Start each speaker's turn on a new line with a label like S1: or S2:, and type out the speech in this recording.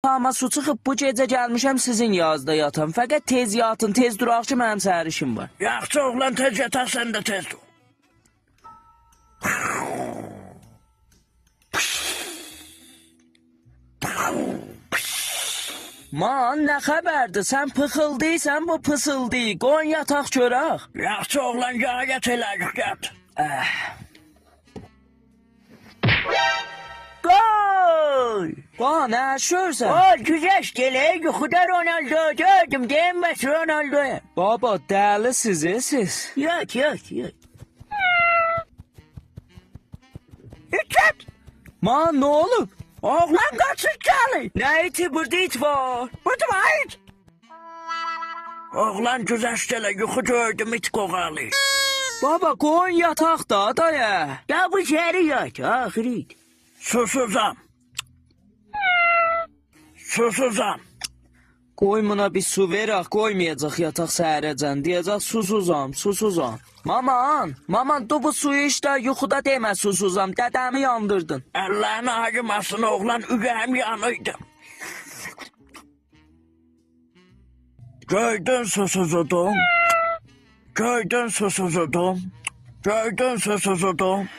S1: Ama su çıxıb bu gecə gəlmişəm sizin yazda yatam. Fəqət tez yatın, tez duraq ki, mənim səhər işim var.
S2: Yaxşı oğlan tez yataq, sən də tez dur.
S1: Man, nə xəbərdir? Sən pıxıldıysan, bu pısıldı. Qoyun yataq görək.
S2: Yaxşı oğlan, gəl eləyik, gəl.
S1: Gol! Ba, nə yaşıyorsan?
S2: Gol, güzəşt elə, yuxuda Ronaldo gördüm, deyəməz Ronaldo'ya.
S1: Baba, dəlisiniz siz.
S2: Yok. İçət,
S1: Man, nə olub?
S2: oğlan qaçır gəlir.
S1: Nə iti, burada it var.
S2: Burada var. Oğlan güzəşt elə, yuxu gördüm, it qoğalı.
S1: Baba, qoyun yataq da, daya.
S2: Ya bu içeri yat, ahiriydi. Susuzam.
S1: Qoy buna bir su verək, qoymayacaq yataq səhərəcən. Deyəcək susuzam. Maman, dur bu suyu işlə, yuxuda demə susuzam. Dədəmi yandırdın.
S2: Allah'ın acımasın oğlan, ürəyim yanıydı. Gördün susuzudum. Gördün susuzudum. Gördün susuzudum.